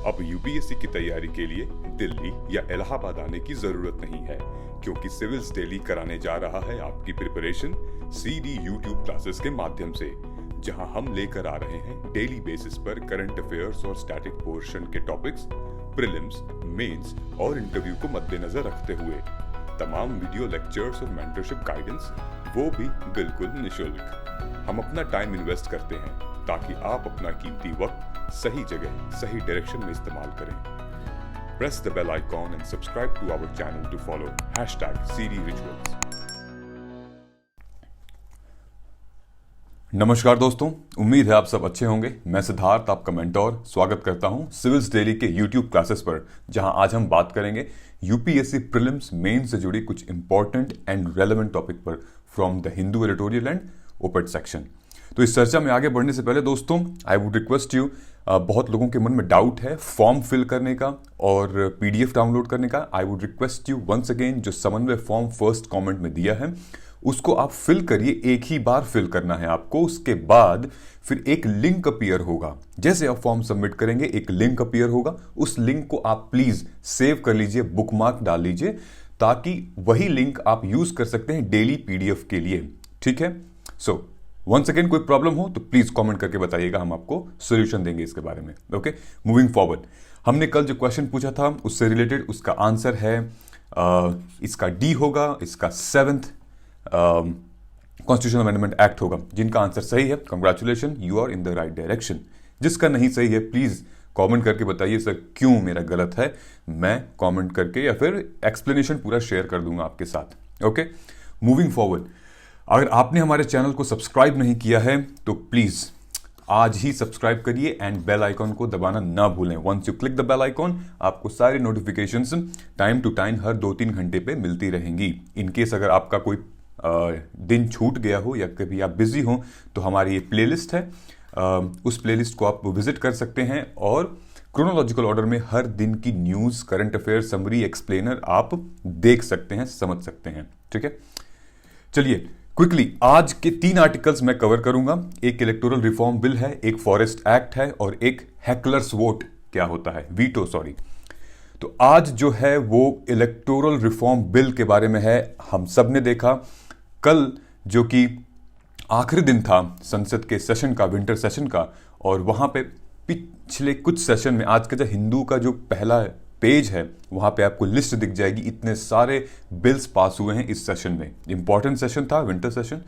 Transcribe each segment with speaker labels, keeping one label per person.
Speaker 1: अब यूपीएससी की तैयारी के लिए दिल्ली या इलाहाबाद आने की जरूरत नहीं है, क्योंकि सिविल्स डेली कराने जा रहा है आपकी प्रिपरेशन सीडी यूट्यूब क्लासेस के माध्यम से, जहां हम लेकर आ रहे हैं डेली बेसिस पर करंट अफेयर्स और स्टैटिक पोर्शन के टॉपिक्स, प्रीलिम्स, मेंस और इंटरव्यू को मद्देनजर रखते हुए तमाम वीडियो लेक्चर्स और मेंटरशिप गाइडेंस, वो भी बिल्कुल निशुल्क। हम अपना टाइम इन्वेस्ट करते हैं ताकि आप अपना कीमती वक्त सही जगह सही डायरेक्शन में इस्तेमाल करें। Press the bell icon and subscribe to our channel to follow #CDRituals।
Speaker 2: नमस्कार दोस्तों, उम्मीद है आप सब अच्छे होंगे। मैं सिद्धार्थ, आपका मेंटोर, स्वागत करता हूं सिविल्स डेली के यूट्यूब क्लासेस पर, जहां आज हम बात करेंगे यूपीएससी प्रीलिम्स मेन से जुड़ी कुछ इंपॉर्टेंट एंड रेलेवेंट टॉपिक पर from the Hindu editorial and op-ed section. तो इस चर्चा में आगे बढ़ने से पहले दोस्तों, आई वुड रिक्वेस्ट यू, बहुत लोगों के मन में डाउट है फॉर्म फिल करने का और पीडीएफ डाउनलोड करने का। I would request you once again, जो समन्वय फॉर्म फर्स्ट कमेंट में दिया है उसको आप फिल करिए। एक ही बार फिल करना है आपको, उसके बाद फिर एक लिंक अपीयर होगा। जैसे आप फॉर्म सबमिट करेंगे एक लिंक अपीयर होगा, उस लिंक को आप प्लीज सेव कर लीजिए, बुकमार्क डाल लीजिए, ताकि वही लिंक आप यूज कर सकते हैं डेली पीडीएफ के लिए। ठीक है? सो वंस अगेन, कोई प्रॉब्लम हो तो प्लीज कमेंट करके बताइएगा, हम आपको सॉल्यूशन देंगे इसके बारे में। ओके, मूविंग फॉरवर्ड, हमने कल जो क्वेश्चन पूछा था उससे रिलेटेड उसका आंसर है इसका डी होगा, इसका 7th कॉन्स्टिट्यूशनल अमेंडमेंट एक्ट होगा। जिनका आंसर सही है, congratulation, you are in the right direction. जिसका नहीं सही है प्लीज कमेंट करके बताइए सर क्यों मेरा गलत है, मैं कमेंट करके या फिर एक्सप्लेनेशन पूरा शेयर कर दूंगा आपके साथ। ओके, मूविंग फॉरवर्ड, अगर आपने हमारे चैनल को सब्सक्राइब नहीं किया है तो प्लीज आज ही सब्सक्राइब करिए एंड बेल आइकॉन को दबाना ना भूलें। Once you click the bell icon, आपको सारी नोटिफिकेशंस टाइम टू टाइम हर 2-3 घंटे पे मिलती रहेंगी। इनकेस अगर आपका कोई दिन छूट गया हो या कभी आप बिजी हो तो हमारी ये प्लेलिस्ट है, उस प्लेलिस्ट को आप विजिट कर सकते हैं और क्रोनोलॉजिकल ऑर्डर में हर दिन की news, current affair, summary, explainer आप देख सकते हैं, समझ सकते हैं। ठीक है, चलिए क्विकली आज के 3 आर्टिकल्स मैं कवर करूंगा। एक इलेक्टोरल रिफॉर्म बिल है, एक फॉरेस्ट एक्ट है और एक हैकलर्स वोट क्या होता है, वीटो सॉरी। तो आज जो है वो इलेक्टोरल रिफॉर्म बिल के बारे में है। हम सब ने देखा कल, जो कि आखिरी दिन था संसद के सेशन का, विंटर सेशन का, और वहां पे पिछले कुछ सेशन में आज का जो हिंदू का जो पहला पेज है वहां पे आपको लिस्ट दिख जाएगी, इतने सारे बिल्स पास हुए हैं इस सेशन में। इंपॉर्टेंट सेशन था, विंटर सेशन,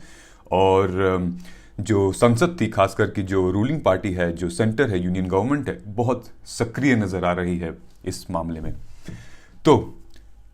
Speaker 2: और जो संसद थी, खास करके जो रूलिंग पार्टी है, जो सेंटर है, यूनियन गवर्नमेंट है, बहुत सक्रिय नजर आ रही है इस मामले में। तो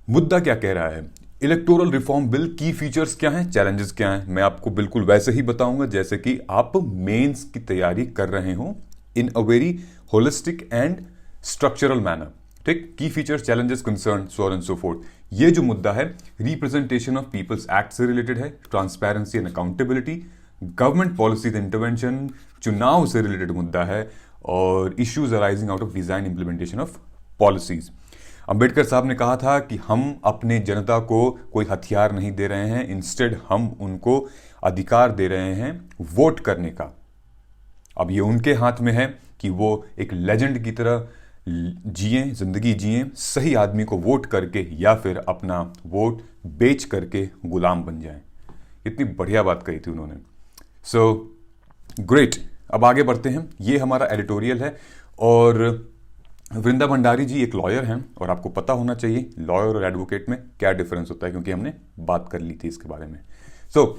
Speaker 2: मुद्दा क्या कह रहा है, इलेक्टोरल रिफॉर्म बिल की फीचर्स क्या हैं, चैलेंजेस क्या हैं, मैं आपको बिल्कुल वैसे ही बताऊंगा जैसे कि आप मेंस की तैयारी कर रहे हो, in a very holistic and structural manner. ठीक, key features, challenges, concern, so on and so forth. ये जो मुद्दा है रिप्रेजेंटेशन ऑफ पीपल्स एक्ट से रिलेटेड है, transparency and accountability, government policies intervention, चुनाव से रिलेटेड मुद्दा है, और issues arising out of design implementation of policies. Ambedkar साहब ने कहा था कि हम अपने जनता को कोई हथियार नहीं दे रहे हैं, इंस्टेड हम उनको अधिकार दे रहे हैं वोट करने का। अब ये उनके हाथ में है कि वो एक लेजेंड की तरह जिए, जिंदगी जिए, सही आदमी को वोट करके या फिर अपना वोट बेच करके गुलाम बन जाएं। इतनी बढ़िया बात कही थी उन्होंने। सो ग्रेट, अब आगे बढ़ते हैं। ये हमारा एडिटोरियल है, और वृंदा भंडारी जी एक लॉयर हैं, और आपको पता होना चाहिए लॉयर और एडवोकेट में क्या डिफरेंस होता है, क्योंकि हमने बात कर ली थी इसके बारे में। सो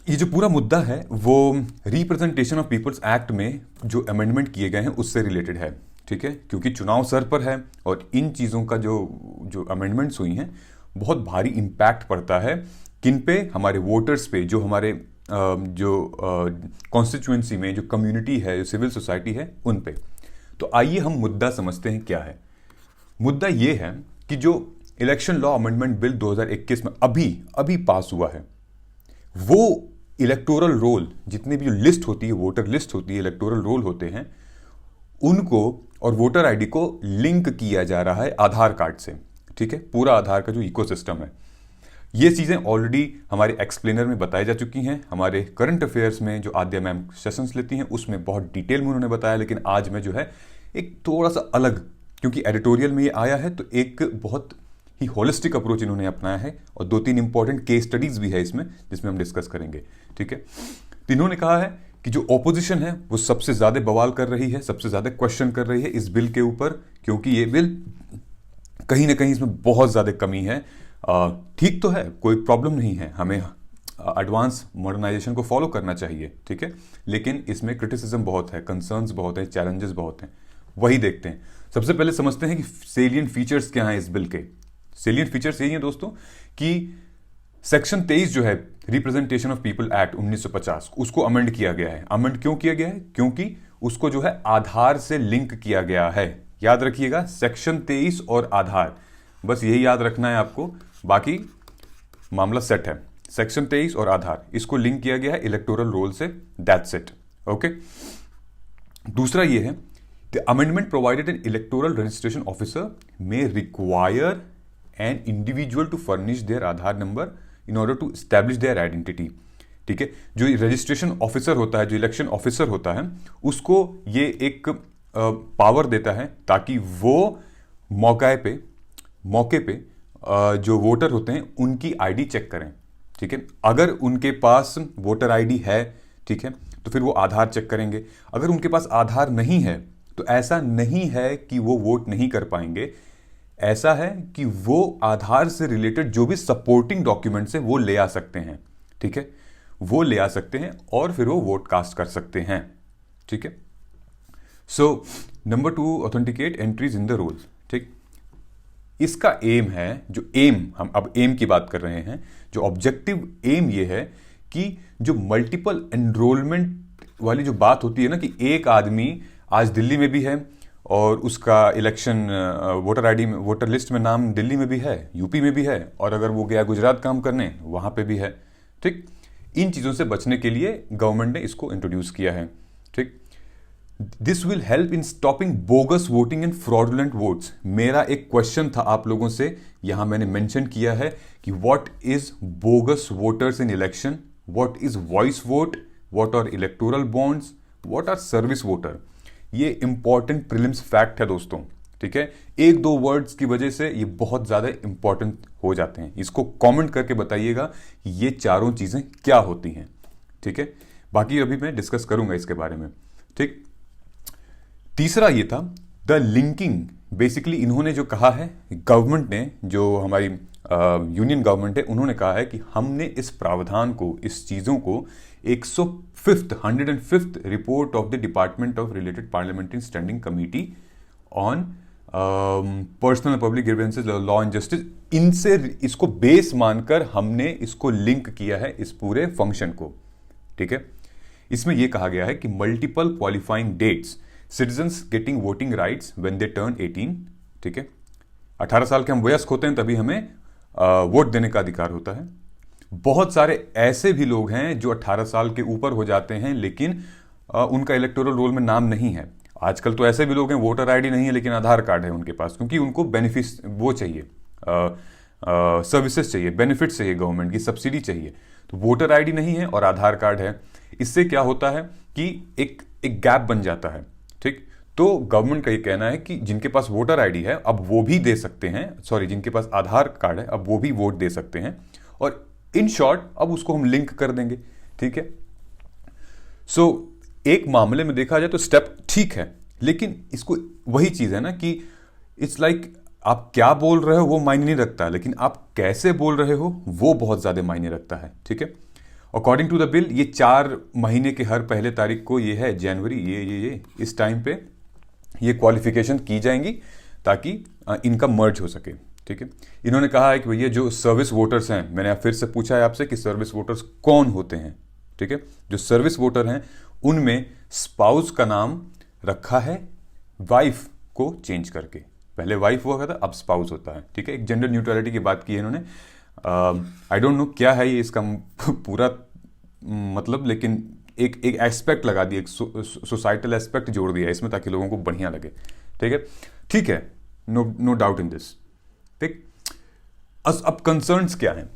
Speaker 2: ये जो पूरा मुद्दा है वो रिप्रेजेंटेशन ऑफ पीपल्स एक्ट में जो अमेंडमेंट किए गए हैं उससे रिलेटेड है। ठीक है, क्योंकि चुनाव सर पर है और इन चीज़ों का जो अमेंडमेंट्स हुई हैं बहुत भारी इम्पैक्ट पड़ता है किन पे, हमारे वोटर्स पे, जो हमारे कॉन्स्टिट्यूएंसी में जो कम्युनिटी है, जो सिविल सोसाइटी है, उन पे। तो आइए हम मुद्दा समझते हैं क्या है। मुद्दा ये है कि जो इलेक्शन लॉ अमेंडमेंट बिल 2021 में अभी पास हुआ है, वो इलेक्टोरल रोल, जितनी भी जो लिस्ट होती है, वोटर लिस्ट होती है, इलेक्टोरल रोल होते हैं, उनको और वोटर आईडी को लिंक किया जा रहा है आधार कार्ड से। ठीक है, पूरा आधार का जो इकोसिस्टम है, ये चीज़ें ऑलरेडी हमारे एक्सप्लेनर में बताई जा चुकी हैं। हमारे करंट अफेयर्स में जो आद्या मैम सेशंस लेती हैं उसमें बहुत डिटेल में उन्होंने बताया, लेकिन आज मैं जो है एक थोड़ा सा अलग, क्योंकि एडिटोरियल में ये आया है तो एक बहुत ही होलिस्टिक अप्रोच इन्होंने अपनाया है और 2-3 इंपॉर्टेंट केस स्टडीज भी है इसमें जिसमें हम डिस्कस करेंगे। ठीक है, तो इन्होंने कहा है कि जो ऑपोजिशन है वो सबसे ज्यादा बवाल कर रही है, सबसे ज्यादा क्वेश्चन कर रही है इस बिल के ऊपर, क्योंकि ये बिल कहीं ना कहीं इसमें बहुत ज्यादा कमी है। ठीक तो है, कोई प्रॉब्लम नहीं है, हमें एडवांस मॉडर्नाइजेशन को फॉलो करना चाहिए, ठीक है, लेकिन इसमें क्रिटिसिज्म बहुत है, कंसर्न्स बहुत है, चैलेंजेस बहुत हैं। वही देखते हैं। सबसे पहले समझते हैं कि सेलियंट फीचर्स क्या हैं इस बिल के। सेलियंट फीचर्स यही है दोस्तों कि सेक्शन 23 जो है रिप्रेजेंटेशन ऑफ पीपल एक्ट 1950, उसको अमेंड किया गया है। अमेंड क्यों किया गया है? क्योंकि उसको जो है आधार से लिंक किया गया है। याद रखिएगा, सेक्शन 23 और आधार, बस यही याद रखना है आपको, बाकी मामला सेट है। सेक्शन 23 और आधार, इसको लिंक किया गया है इलेक्टोरल रोल से, दैट्स इट। ओके, दूसरा ये है, the amendment provided an electoral registration officer may require an individual to furnish their Aadhaar number in order to establish their identity. ठीक है, जो रजिस्ट्रेशन ऑफिसर होता है, जो इलेक्शन ऑफिसर होता है, उसको ये एक पावर देता है ताकि वो मौके पे जो वोटर होते हैं उनकी आईडी चेक करें। ठीक है, अगर उनके पास वोटर आईडी है, ठीक है, तो फिर वो आधार चेक करेंगे। अगर उनके पास आधार नहीं है तो ऐसा नहीं है कि वो वोट नहीं कर पाएंगे, ऐसा है कि वो आधार से रिलेटेड जो भी सपोर्टिंग डॉक्यूमेंट्स है वो ले आ सकते हैं। ठीक है, वो ले आ सकते हैं और फिर वो वोट कास्ट कर सकते हैं। ठीक है, so number 2, authenticate entries in the rolls. ठीक, इसका एम है, जो एम, हम अब एम की बात कर रहे हैं, जो ऑब्जेक्टिव एम ये है कि जो मल्टीपल एनरोलमेंट वाली जो बात होती है ना, कि एक आदमी आज दिल्ली में भी है और उसका इलेक्शन वोटर आईडी में, वोटर लिस्ट में नाम दिल्ली में भी है, यूपी में भी है, और अगर वो गया गुजरात काम करने वहां पे भी है। ठीक, इन चीजों से बचने के लिए गवर्नमेंट ने इसको इंट्रोड्यूस किया है। ठीक, this will help in stopping bogus voting and fraudulent votes. मेरा एक क्वेश्चन था आप लोगों से, यहां मैंने मेंशन किया है कि what is bogus voters in election, what is voice vote, what are electoral bonds, what are service voter. ये इंपॉर्टेंट प्रीलिम्स फैक्ट है दोस्तों। ठीक है, 1-2 वर्ड्स की वजह से ये बहुत ज्यादा इंपॉर्टेंट हो जाते हैं। इसको कमेंट करके बताइएगा ये चारों चीजें क्या होती हैं। ठीक है, बाकी अभी मैं डिस्कस करूंगा इसके बारे में। ठीक, तीसरा ये था द लिंकिंग। बेसिकली इन्होंने जो कहा है, गवर्नमेंट ने, जो हमारी यूनियन गवर्नमेंट है, उन्होंने कहा है कि हमने इस प्रावधान को, इस चीजों को 105th report of the department of related parliamentary standing committee on personnel public grievances, law and justice, इनसे इसको बेस मानकर हमने इसको लिंक किया है इस पूरे फंक्शन को। ठीक है, इसमें यह कहा गया है कि multiple qualifying dates, citizens getting voting rights when they turn 18। ठीक है, 18 साल के हम वयस्क होते हैं तभी हमें वोट देने का अधिकार होता है। बहुत सारे ऐसे भी लोग हैं जो 18 साल के ऊपर हो जाते हैं लेकिन उनका इलेक्टोरल रोल में नाम नहीं है। आजकल तो ऐसे भी लोग हैं, वोटर आईडी नहीं है लेकिन आधार कार्ड है उनके पास, क्योंकि उनको बेनिफिट्स वो चाहिए, सर्विसेज चाहिए, बेनिफिट चाहिए, गवर्नमेंट की सब्सिडी चाहिए। तो वोटर आईडी नहीं है और आधार कार्ड है, इससे क्या होता है कि एक गैप बन जाता है। ठीक, तो गवर्नमेंट का ये कहना है कि जिनके पास वोटर आईडी है अब वो भी दे सकते हैं, सॉरी, जिनके पास आधार कार्ड है अब वो भी वोट दे सकते हैं, और इन शॉर्ट अब उसको हम लिंक कर देंगे। ठीक है, सो एक मामले में देखा जाए तो स्टेप ठीक है, लेकिन इसको वही चीज है ना कि इट्स लाइक आप क्या बोल रहे हो वो मायने नहीं रखता, लेकिन आप कैसे बोल रहे हो वो बहुत ज्यादा मायने रखता है। ठीक है, अकॉर्डिंग टू द बिल ये 4 महीने के हर पहले तारीख को, ये है जनवरी, ये इस टाइम पे ये क्वालिफिकेशन की जाएंगी ताकि इनका मर्ज हो सके। ठीक है, इन्होंने कहा है कि भैया जो सर्विस वोटर्स हैं, मैंने फिर से पूछा है आपसे कि सर्विस वोटर्स कौन होते हैं। ठीक है, जो सर्विस वोटर हैं उनमें स्पाउस का नाम रखा है वाइफ को चेंज करके, पहले वाइफ हुआ था अब स्पाउस होता है। ठीक है, एक जेंडर न्यूट्रलिटी की बात की है इन्होंने। आई डोंट नो क्या है ये इसका पूरा मतलब, लेकिन एक एस्पेक्ट लगा दिया, एक सोसाइटल एस्पेक्ट जोड़ दिया इसमें ताकि लोगों को बढ़िया लगे। ठीक है, नो डाउट इन दिस। ठीक, अब कंसर्न्स क्या हैं?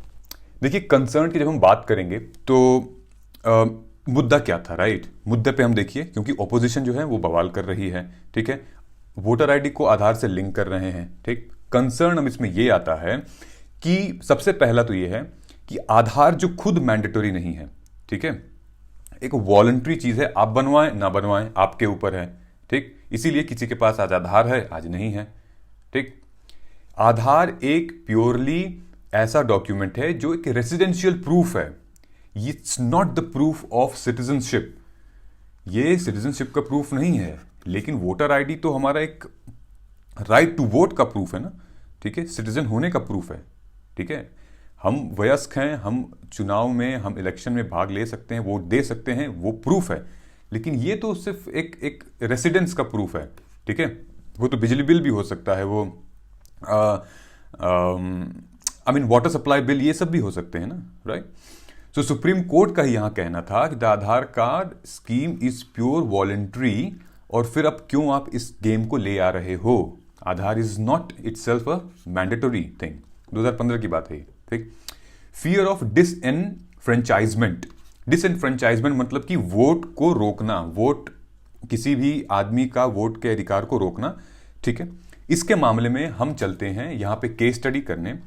Speaker 2: देखिए, कंसर्न की जब हम बात करेंगे तो मुद्दा क्या था, राइट? मुद्दे पे हम देखिए, क्योंकि ऑपोजिशन जो है वो बवाल कर रही है। ठीक है, वोटर आईडी को आधार से लिंक कर रहे हैं, ठीक। कंसर्न अब इसमें यह आता है कि सबसे पहला तो यह है कि आधार जो खुद मैंडेटरी नहीं है, ठीक है, एक वॉलंटरी चीज है, आप बनवाएं ना बनवाएं आपके ऊपर है, ठीक। इसीलिए किसी के पास आज आधार है, आज नहीं है, ठीक। आधार एक प्योरली ऐसा डॉक्यूमेंट है जो एक रेसिडेंशियल प्रूफ है, it's not the proof of citizenship. ये सिटीजनशिप का प्रूफ नहीं है, लेकिन वोटर आईडी तो हमारा एक राइट टू वोट का प्रूफ है ना, ठीक है, सिटीजन होने का प्रूफ है, ठीक है। हम वयस्क हैं, हम चुनाव में, हम इलेक्शन में भाग ले सकते हैं, वोट दे सकते हैं, वो प्रूफ है। लेकिन ये तो सिर्फ एक रेसिडेंस का प्रूफ है, ठीक है। वो तो बिजली बिल भी हो सकता है, वो I mean water supply bill, ये सब भी हो सकते हैं ना, राइट। सो सुप्रीम कोर्ट का ही यहां कहना था कि the Aadhaar card scheme is pure voluntary, और फिर अब क्यों आप इस गेम को ले आ रहे हो? Aadhaar is not itself a mandatory thing. 2015 की बात है, ठीक। फियर ऑफ डिसएनफ्रेंचाइजमेंट, डिसएनफ्रेंचाइजमेंट मतलब कि वोट को रोकना, वोट, किसी भी आदमी का वोट के अधिकार को रोकना, ठीक है। इसके मामले में हम चलते हैं यहां पे केस स्टडी करने।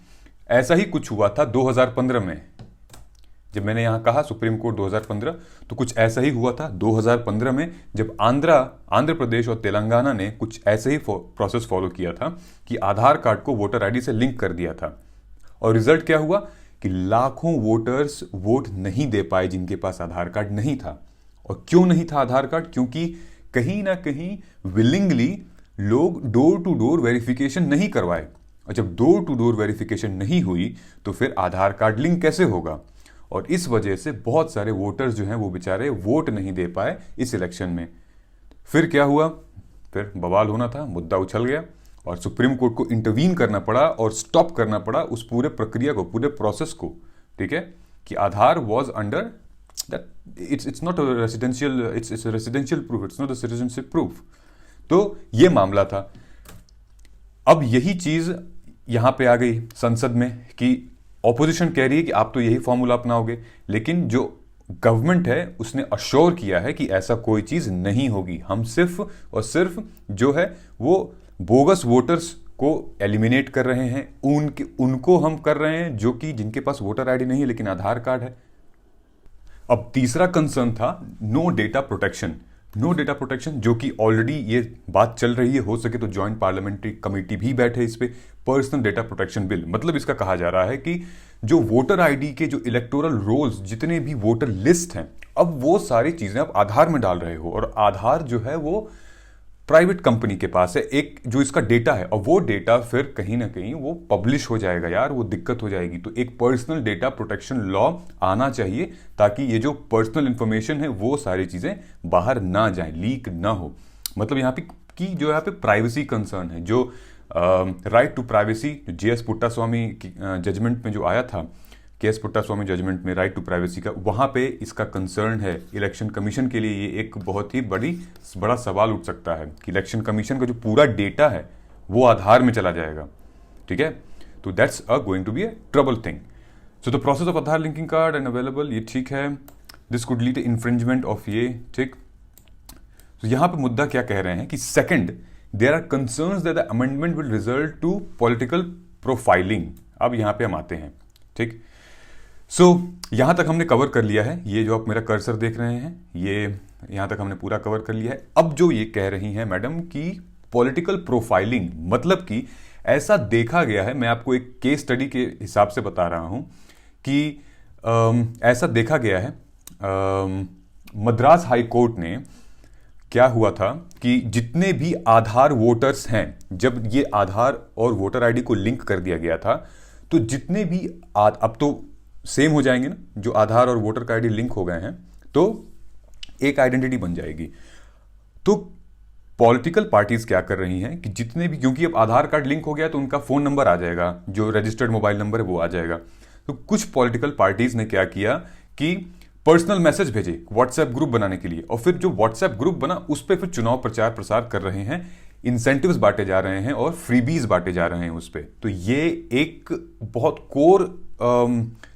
Speaker 2: ऐसा ही कुछ हुआ था 2015 में, जब मैंने यहां कहा सुप्रीम कोर्ट 2015, तो कुछ ऐसा ही हुआ था 2015 में, जब आंध्र प्रदेश और तेलंगाना ने कुछ ऐसे ही प्रोसेस फॉलो किया था कि आधार कार्ड को वोटर आईडी से लिंक कर दिया था। और रिजल्ट क्या हुआ कि लाखों वोटर्स वोट नहीं दे पाए जिनके पास आधार कार्ड नहीं था। और क्यों नहीं था आधार कार्ड? क्योंकि कहीं ना कहीं विलिंगली लोग डोर टू डोर वेरिफिकेशन नहीं करवाए, और जब डोर टू डोर वेरिफिकेशन नहीं हुई तो फिर आधार कार्ड लिंक कैसे होगा? और इस वजह से बहुत सारे वोटर्स जो हैं वो बेचारे वोट नहीं दे पाए इस इलेक्शन में। फिर क्या हुआ? फिर बवाल होना था, मुद्दा उछल गया और सुप्रीम कोर्ट को इंटरवीन करना पड़ा और स्टॉप करना पड़ा उस पूरे प्रक्रिया को, पूरे प्रोसेस को, ठीक है, कि Aadhaar was under that, it's not a residential, it's a residential proof, it's not a citizenship proof. तो ये मामला था। अब यही चीज यहां पे आ गई संसद में कि ऑपोजिशन कह रही है कि आप तो यही फॉर्मूला अपनाओगे, लेकिन जो गवर्नमेंट है उसने अश्योर किया है कि ऐसा कोई चीज नहीं होगी। हम सिर्फ और सिर्फ जो है वो बोगस वोटर्स को एलिमिनेट कर रहे हैं, उनको हम कर रहे हैं जो कि जिनके पास वोटर आईडी नहीं है लेकिन आधार कार्ड है। अब तीसरा कंसर्न था no data protection. No data protection, जो कि ऑलरेडी ये बात चल रही है, हो सके तो ज्वाइंट पार्लियामेंट्री कमेटी भी बैठे इस पे। पर्सनल डेटा प्रोटेक्शन बिल, मतलब इसका कहा जा रहा है कि जो वोटर आईडी के जो इलेक्टोरल रोल्स, जितने भी वोटर लिस्ट हैं, अब वो सारी चीजें आप आधार में डाल रहे हो, और आधार जो है वो प्राइवेट कंपनी के पास है एक, जो इसका डेटा है, और वो डेटा फिर कहीं ना कहीं वो पब्लिश हो जाएगा यार, वो दिक्कत हो जाएगी। तो एक पर्सनल डेटा प्रोटेक्शन लॉ आना चाहिए ताकि ये जो पर्सनल इंफॉर्मेशन है वो सारी चीजें बाहर ना जाए, लीक ना हो। मतलब यहाँ पे की जो यहाँ पे प्राइवेसी कंसर्न है, जो right to privacy, GS Puttaswamy judgment में जो आया था, केएस पुट्टास्वामी जजमेंट में राइट टू प्राइवेसी का, वहां पे इसका कंसर्न है। इलेक्शन कमीशन के लिए ये एक बहुत ही बड़ा सवाल उठ सकता है कि इलेक्शन कमीशन का जो पूरा डेटा है वो आधार में चला जाएगा, ठीक है। तो that's going to be a trouble thing. So the process of Aadhaar linking card and available, ये ठीक है। This could lead infringement of ये, ठीक। तो यहां पे मुद्दा क्या कह रहे हैं कि second, there are concerns that the amendment will result to political profiling. अब यहां पे हम आते हैं, ठीक। सो यहां तक हमने कवर कर लिया है, ये जो आप मेरा कर्सर देख रहे हैं, ये यहां तक हमने पूरा कवर कर लिया है। अब जो ये कह रही हैं मैडम कि पॉलिटिकल प्रोफाइलिंग, मतलब कि ऐसा देखा गया है, मैं आपको एक केस स्टडी के हिसाब से बता रहा हूं कि ऐसा देखा गया है, मद्रास हाई कोर्ट ने, क्या हुआ था कि जितने भी आधार वोटर्स हैं, जब ये आधार और वोटर आईडी को लिंक कर दिया गया था, तो जितने भी अब तो सेम हो जाएंगे ना, जो आधार और वोटर का आईडी लिंक हो गए हैं तो एक आइडेंटिटी बन जाएगी। तो पॉलिटिकल पार्टीज क्या कर रही हैं कि जितने भी, क्योंकि अब आधार कार्ड लिंक हो गया तो उनका फोन नंबर आ जाएगा, जो रजिस्टर्ड मोबाइल नंबर है वो आ जाएगा। तो कुछ पॉलिटिकल पार्टीज ने क्या किया कि पर्सनल मैसेज भेजे व्हाट्सएप ग्रुप बनाने के लिए, और फिर जो व्हाट्सएप ग्रुप बना उस पर फिर चुनाव प्रचार प्रसार कर रहे हैं, इंसेंटिव्स बांटे जा रहे हैं और फ्रीबीज बांटे जा रहे हैं उस पर। तो ये एक बहुत कोर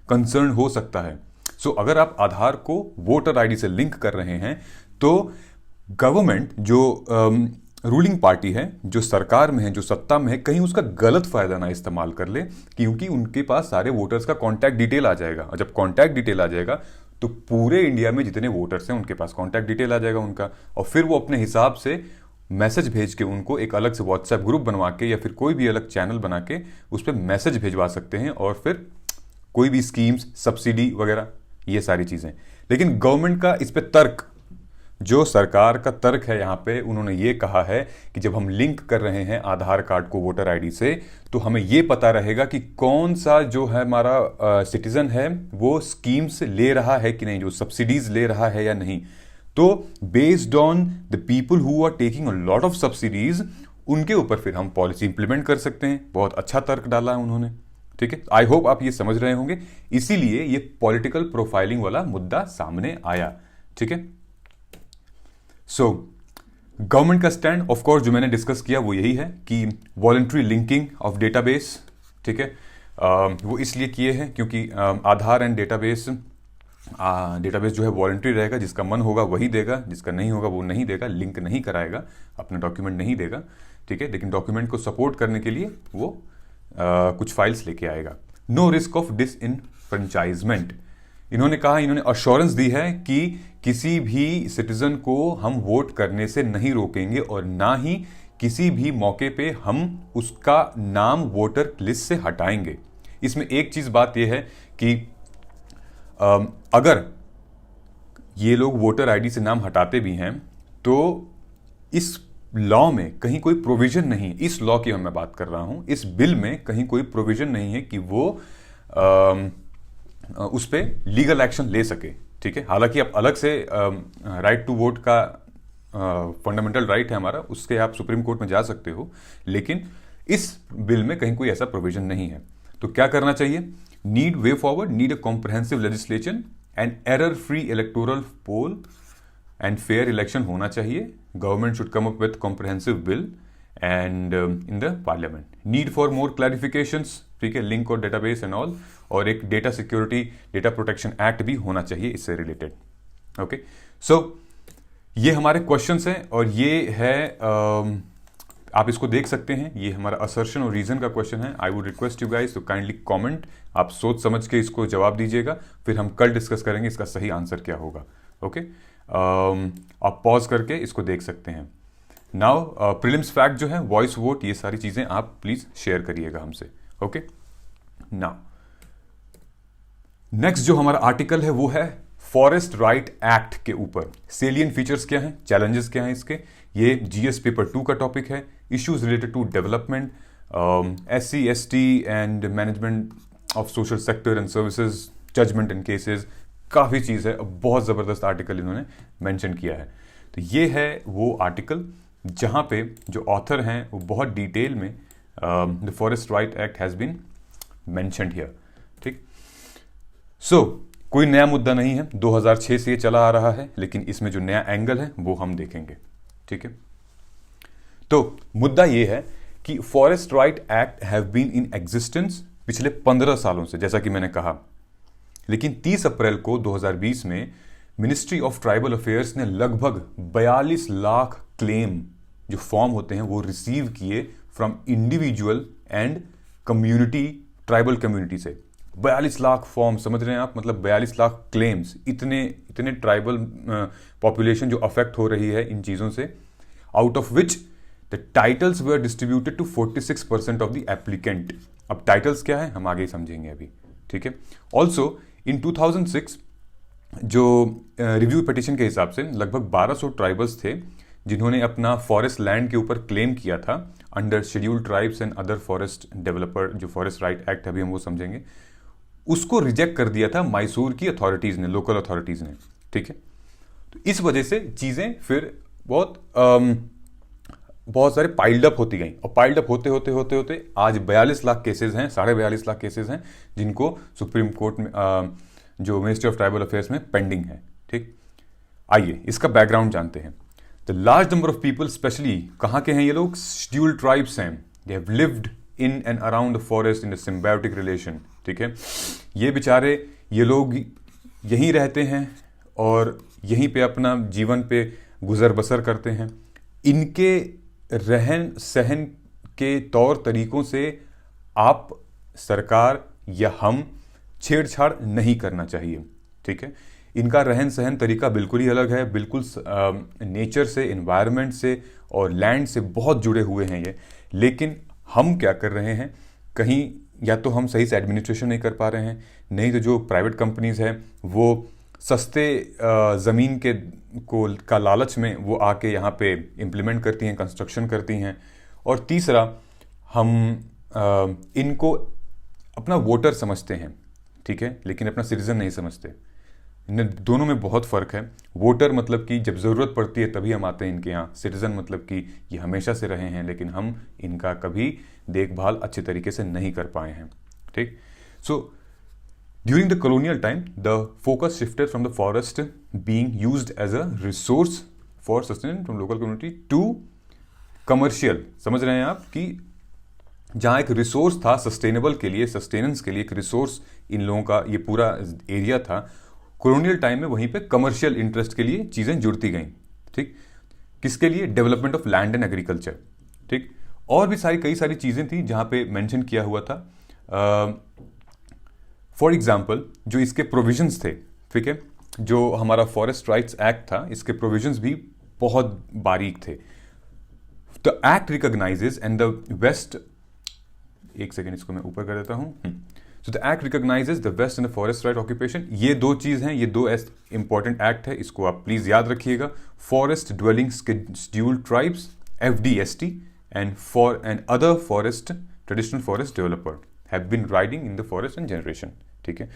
Speaker 2: कंसर्न हो सकता है। सो अगर आप आधार को वोटर आईडी से लिंक कर रहे हैं तो गवर्नमेंट जो रूलिंग पार्टी है, जो सरकार में है, जो सत्ता में है, कहीं उसका गलत फायदा ना इस्तेमाल कर ले, क्योंकि उनके पास सारे वोटर्स का कॉन्टैक्ट डिटेल आ जाएगा, और जब कॉन्टैक्ट डिटेल आ जाएगा तो पूरे इंडिया में जितने वोटर्स हैं उनके पास कॉन्टैक्ट डिटेल आ जाएगा उनका, और फिर वो अपने हिसाब से मैसेज भेज के उनको एक अलग से व्हाट्सएप ग्रुप बनवा के या फिर कोई भी अलग चैनल बना के उस पर मैसेज भेजवा सकते हैं, और फिर कोई भी स्कीम्स, सब्सिडी वगैरह, ये सारी चीजें। लेकिन गवर्नमेंट का इस पे तर्क, जो सरकार का तर्क है यहाँ पे, उन्होंने ये कहा है कि जब हम लिंक कर रहे हैं आधार कार्ड को वोटर आईडी से, तो हमें ये पता रहेगा कि कौन सा जो है हमारा सिटीजन है वो स्कीम्स ले रहा है कि नहीं, जो सब्सिडीज ले रहा है या नहीं। तो based on the people who are taking a lot of subsidies, उनके ऊपर फिर हम पॉलिसी इंप्लीमेंट कर सकते हैं। बहुत अच्छा तर्क डाला है उन्होंने, ठीक है। आई होप आप ये समझ रहे होंगे, इसीलिए ये पॉलिटिकल प्रोफाइलिंग वाला मुद्दा सामने आया, ठीक है। सो गवर्नमेंट का स्टैंड, ऑफ कोर्स, जो मैंने डिस्कस किया वो यही है कि वॉलंटरी लिंकिंग ऑफ डेटाबेस, ठीक है, वो इसलिए किए हैं क्योंकि आधार एंड डेटाबेस जो है वॉलंटरी रहेगा, जिसका मन होगा वही देगा, जिसका नहीं होगा वो नहीं देगा, लिंक नहीं कराएगा, अपना डॉक्यूमेंट नहीं देगा, ठीक है। लेकिन डॉक्यूमेंट को सपोर्ट करने के लिए वो कुछ फाइल्स लेके आएगा। नो रिस्क ऑफ डिसइनफ्रेंचाइजमेंट, इन्होंने कहा, इन्होंने अश्योरेंस दी है कि किसी भी सिटीजन को हम वोट करने से नहीं रोकेंगे, और ना ही किसी भी मौके पे हम उसका नाम वोटर लिस्ट से हटाएंगे। इसमें एक चीज बात यह है कि अगर ये लोग वोटर आईडी से नाम हटाते भी हैं तो इस लॉ में कहीं कोई प्रोविजन नहीं, इस लॉ की मैं बात कर रहा हूं, इस बिल में कहीं कोई प्रोविजन नहीं है कि वो उस पर लीगल एक्शन ले सके, ठीक है। हालांकि आप अलग से राइट टू वोट का फंडामेंटल राइट है हमारा, उसके आप सुप्रीम कोर्ट में जा सकते हो, लेकिन इस बिल में कहीं कोई ऐसा प्रोविजन नहीं है। तो क्या करना चाहिए? Need way forward, need a comprehensive legislation and error free electoral poll and fair election होना चाहिए। Government should come up with comprehensive bill and in the parliament. Need for more clarifications, ठीक है, लिंक और database and all, और एक data security, data protection act भी होना चाहिए इससे रिलेटेड। ओके, सो ये हमारे क्वेश्चंस हैं, और ये है आप इसको देख सकते हैं, ये हमारा असर्शन और रीजन का क्वेश्चन है। I would request you guys to kindly comment, आप सोच समझ के इसको जवाब दीजिएगा, फिर हम कल डिस्कस करेंगे इसका सही आंसर क्या होगा। ओके, आप पॉज करके इसको देख सकते हैं। नाउ प्रीलिम्स फैक्ट जो है, वॉइस वोट, ये सारी चीजें आप प्लीज शेयर करिएगा हमसे। ओके, नाउ नेक्स्ट जो हमारा आर्टिकल है वो है फॉरेस्ट राइट एक्ट के ऊपर। सेलियंट फीचर्स क्या हैं, चैलेंजेस क्या हैं इसके, ये जीएस पेपर 2 का टॉपिक है। Issues related to development, SC ST and management of social sector and services, judgment in cases, काफी चीज है, बहुत जबरदस्त आर्टिकल इन्होंने मेंशन किया है। तो ये है वो आर्टिकल जहां पे जो ऑथर हैं वो बहुत डिटेल में the forest right act has been mentioned here, ठीक। सो कोई नया मुद्दा नहीं है, 2006 से ये चला आ रहा है, लेकिन इसमें जो नया एंगल है वो हम देखेंगे, ठीक है। तो मुद्दा ये है कि forest right act have been in existence पिछले 15 सालों से, जैसा कि मैंने कहा, लेकिन 30 अप्रैल को 2020 में मिनिस्ट्री ऑफ ट्राइबल अफेयर्स ने लगभग 42 लाख क्लेम जो फॉर्म होते हैं वो रिसीव किए from individual and community, tribal community से। 42 लाख फॉर्म, समझ रहे हैं आप, मतलब 42 लाख क्लेम्स, इतने ट्राइबल पॉपुलेशन जो अफेक्ट हो रही है इन चीजों से, out of which the titles were distributed to 46% of the applicant. अब टाइटल्स क्या है हम आगे समझेंगे अभी, ठीक है। ऑल्सो इन 2006 जो रिव्यू पिटिशन के हिसाब से लगभग 1200 ट्राइबल्स थे जिन्होंने अपना फॉरेस्ट लैंड के ऊपर क्लेम किया था under scheduled tribes and other forest developer, जो फॉरेस्ट राइट एक्ट अभी हम वो समझेंगे, उसको रिजेक्ट कर दिया था मैसूर की अथॉरिटीज ने, लोकल अथॉरिटीज ने, ठीक है। तो इस वजह से चीजें फिर बहुत सारे पाइल्ड अप होती गई, और पाइल्ड अप होते होते होते होते आज 42 लाख केसेस हैं, 42.5 लाख केसेस हैं जिनको सुप्रीम कोर्ट में जो मिनिस्ट्री ऑफ ट्राइबल अफेयर्स में पेंडिंग है, ठीक। आइए इसका बैकग्राउंड जानते हैं। The large number of people, specially कहाँ के हैं ये लोग, शेड्यूल्ड ट्राइब्स हैं, they have lived in and around the forest in a symbiotic relation, ठीक है। ये बेचारे, ये लोग यहीं रहते हैं और यहीं पे अपना जीवन पे गुजर बसर करते हैं। इनके रहन सहन के तौर तरीकों से आप, सरकार या हम छेड़छाड़ नहीं करना चाहिए। ठीक है, इनका रहन सहन तरीका बिल्कुल ही अलग है, बिल्कुल नेचर से, एनवायरनमेंट से और लैंड से बहुत जुड़े हुए हैं ये। लेकिन हम क्या कर रहे हैं, कहीं या तो हम सही से एडमिनिस्ट्रेशन नहीं कर पा रहे हैं, नहीं तो जो प्राइवेट कंपनीज हैं वो सस्ते ज़मीन के का लालच में वो आके यहाँ पे इम्प्लीमेंट करती हैं, कंस्ट्रक्शन करती हैं। और तीसरा, हम इनको अपना वोटर समझते हैं, ठीक है, लेकिन अपना सिटीजन नहीं समझते। इन दोनों में बहुत फ़र्क है। वोटर मतलब कि जब ज़रूरत पड़ती है तभी हम आते हैं इनके यहाँ। सिटीज़न मतलब कि ये हमेशा से रहे हैं लेकिन हम इनका कभी देखभाल अच्छे तरीके से नहीं कर पाए हैं। ठीक, so during the colonial time the focus shifted from the forest being used as a resource for sustenance from local community to commercial. समझ रहे हैं आप कि जहाँ एक रिसोर्स था सस्टेनेबल के लिए, सस्टेनेंस के लिए एक रिसोर्स इन लोगों का ये पूरा एरिया था, कॉलोनियल टाइम में वहीं पे कमर्शियल इंटरेस्ट के लिए चीज़ें जुड़ती गईं। ठीक, किसके लिए? Development of land and agriculture. ठीक, और भी कई सारी चीज़ें थी जहाँ पे मेंशन किया हुआ था। फॉर एग्जाम्पल जो इसके प्रोविजंस थे, ठीक है, जो हमारा फॉरेस्ट राइट्स एक्ट था, इसके प्रोविजंस भी बहुत बारीक थे। The act recognises and the west, एक सेकेंड इसको मैं ऊपर कर देता हूं। So the act recognises the west and the forest right occupation. ये दो चीज हैं, ये दो इंपॉर्टेंट एक्ट है, इसको आप प्लीज याद रखिएगा। Forest dwelling scheduled tribes FDST and other forest traditional forest developer have been riding in the forest and generation. ठीक है,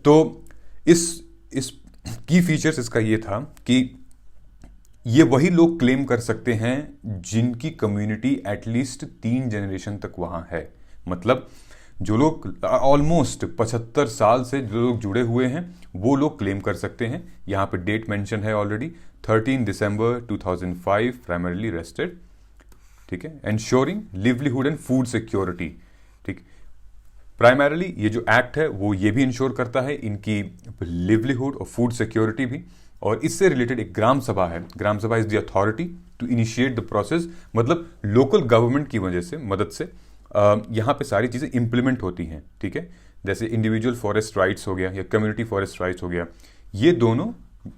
Speaker 2: तो इस की फीचर्स इसका ये था कि ये वही लोग क्लेम कर सकते हैं जिनकी कम्युनिटी एटलीस्ट 3 जनरेशन तक वहां है। मतलब जो लोग ऑलमोस्ट 75 साल से जो लोग जुड़े हुए हैं वो लोग क्लेम कर सकते हैं। यहाँ पे डेट मेंशन है ऑलरेडी, 13 दिसंबर 2005 प्राइमरीली रेस्टेड। ठीक है, ensuring livelihood and food security. ठीक, प्राइमरीली ये जो एक्ट है वो ये भी इंश्योर करता है इनकी लिवलीहुड और फूड सिक्योरिटी भी। और इससे रिलेटेड एक ग्राम सभा है। Gram sabha is the authority to initiate the process. मतलब लोकल गवर्नमेंट की वजह से, मदद से यहाँ पे सारी चीज़ें इंप्लीमेंट होती हैं। ठीक है, जैसे इंडिविजुअल फॉरेस्ट राइट्स हो गया या कम्युनिटी फॉरेस्ट राइट्स हो गया, ये दोनों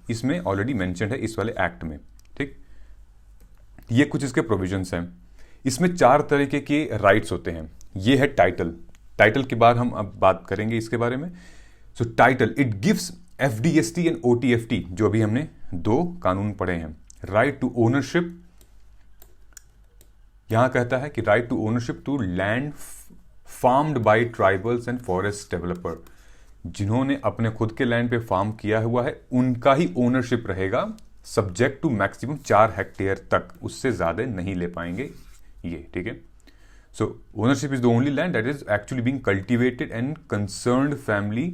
Speaker 2: इसमें ऑलरेडी मेंशन्ड है इस वाले एक्ट में। ठीक, ये कुछ इसके प्रोविजंस हैं। इसमें 4 तरीके के राइट्स होते हैं। ये है टाइटल के बाद हम अब बात करेंगे इसके बारे में। सो title, it gives FDST and OTFT, जो अभी हमने 2 कानून पढ़े हैं। राइट टू ओनरशिप, यहां कहता है कि right to ownership to land farmed by tribals and forest developer. जिन्होंने अपने खुद के लैंड पे फार्म किया हुआ है उनका ही ओनरशिप रहेगा, सब्जेक्ट टू मैक्सिमम 4 हेक्टेयर तक, उससे ज्यादा नहीं ले पाएंगे ये। ठीक है, so ownership is the only land that is actually being cultivated and concerned family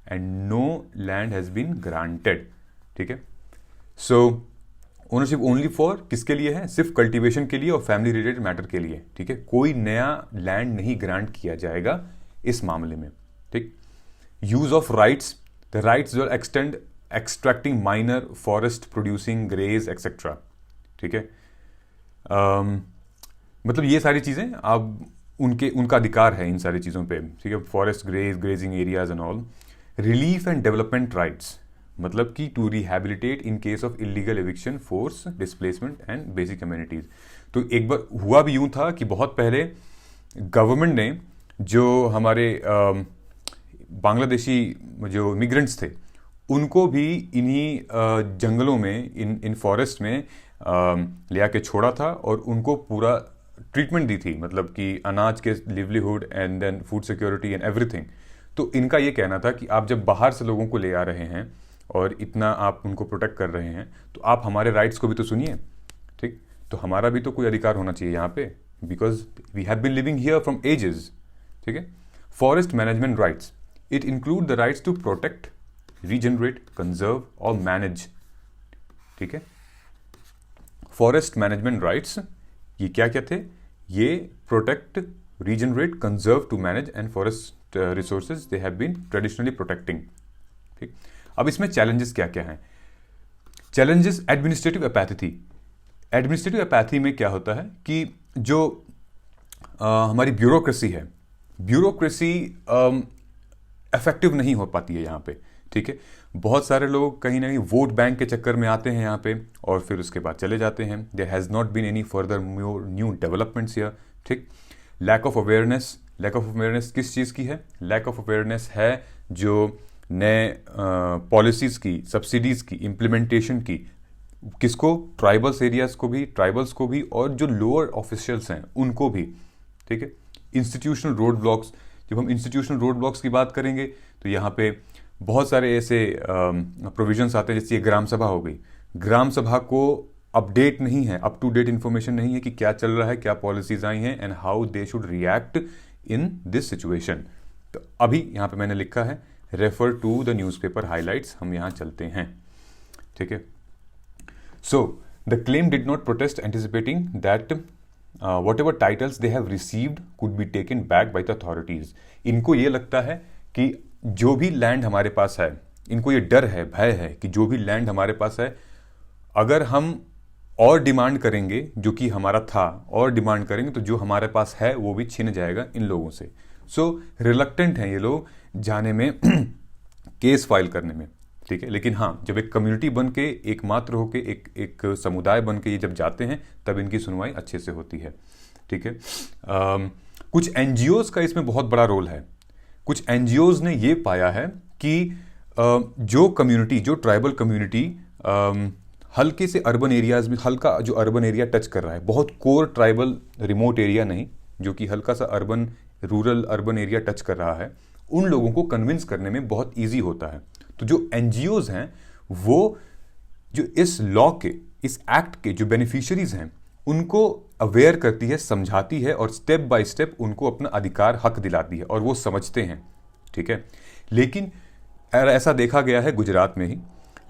Speaker 2: and no land has been granted. ठीक है, सो ओनरशिप ओनली फॉर किसके लिए है? सिर्फ कल्टीवेशन के लिए और फैमिली रिलेटेड मैटर के लिए। ठीक है, कोई नया लैंड नहीं ग्रांट किया जाएगा इस मामले में। ठीक, use of rights, the rights will extend extracting minor forest producing graze etcetera. ठीक है, मतलब ये सारी चीजें अब उनका अधिकार है इन सारी चीजों पे। ठीक है, forest grazing areas and all. Relief and development rights, मतलब कि to rehabilitate in case of illegal eviction, force displacement and basic communities. तो एक बार हुआ भी यूं था कि बहुत पहले गवर्नमेंट ने जो हमारे बांग्लादेशी जो इमिग्रेंट्स थे उनको भी इन्हीं जंगलों में, इन फॉरेस्ट में ले आके छोड़ा था और उनको पूरा ट्रीटमेंट दी थी, मतलब कि अनाज के livelihood and then food security and everything. तो इनका ये कहना था कि आप जब बाहर से लोगों को ले आ रहे हैं और इतना आप उनको प्रोटेक्ट कर रहे हैं तो आप हमारे राइट्स को भी तो सुनिए। ठीक, तो हमारा भी तो कोई अधिकार होना चाहिए यहाँ पे, because we have been living here from ages. ठीक है, forest management rights, it include the rights to protect, regenerate, conserve और मैनेज। ठीक है, फॉरेस्ट मैनेजमेंट राइट्स ये क्या क्या थे? ये protect, regenerate, conserve, to manage and forest resources they have been traditionally protecting. ठीक, अब इसमें चैलेंजेस क्या क्या हैं? Challenges, administrative apathy. Administrative apathy में क्या होता है कि जो हमारी ब्यूरोक्रेसी है, ब्यूरोक्रेसी इफेक्टिव नहीं हो पाती है यहाँ पे, ठीक है। बहुत सारे लोग कहीं ना कहीं वोट बैंक के चक्कर में आते हैं यहाँ पे और फिर उसके बाद चले जाते हैं। There has not been any further new developments here, ठीक। लैक ऑफ अवेयरनेस किस चीज़ की है? लैक ऑफ अवेयरनेस है जो नए पॉलिसीज़ की, सब्सिडीज़ की इम्प्लीमेंटेशन की, किसको? ट्राइबल्स एरियाज़ को भी, ट्राइबल्स को भी, और जो लोअर ऑफिशियल्स हैं उनको भी, ठीक है। इंस्टीट्यूशनल रोड ब्लॉक्स, जब हम इंस्टीट्यूशनल रोड ब्लॉक्स की बात करेंगे तो यहाँ पे बहुत सारे ऐसे प्रोविजंस आते हैं, जैसे ये ग्राम सभा हो गई। ग्राम सभा को अपडेट नहीं है, अप टू डेट इंफॉर्मेशन नहीं है कि क्या चल रहा है, क्या पॉलिसीज आई हैं and how they should react in this situation. तो अभी यहाँ पे मैंने लिखा है refer to the newspaper highlights, हम यहाँ चलते हैं, ठीक है। So the claim did not protest anticipating that whatever titles they have received could be taken back by the authorities। इनको ये लगता है कि जो भी लैंड हमारे पास है, इनको ये डर है, भय है कि जो भी लैंड हमारे पास है, अगर हम और डिमांड करेंगे, जो कि हमारा था, और डिमांड करेंगे तो जो हमारे पास है वो भी छिन जाएगा इन लोगों से। सो रिलक्टेंट हैं ये लोग जाने में केस फाइल करने में, ठीक है। लेकिन हाँ, जब एक कम्युनिटी बन के, एकमात्र होके, एक समुदाय बन के ये जब जाते हैं तब इनकी सुनवाई अच्छे से होती है, ठीक है। कुछ एनजीओज का इसमें बहुत बड़ा रोल है। कुछ एनजीओज ने ये पाया है कि जो कम्युनिटी, जो ट्राइबल कम्युनिटी हल्के से अर्बन एरियाज में, हल्का जो अर्बन एरिया टच कर रहा है, बहुत कोर ट्राइबल रिमोट एरिया नहीं, जो कि हल्का सा urban, rural urban area touch कर रहा है, उन लोगों को कन्विंस करने में बहुत ईजी होता है। तो जो एनजीओज हैं वो जो इस लॉ के, इस एक्ट के जो बेनिफिशियरीज हैं उनको अवेयर करती है, समझाती है और स्टेप बाय स्टेप उनको अपना अधिकार, हक दिलाती है और वो समझते हैं, ठीक है। लेकिन ऐसा देखा गया है गुजरात में ही।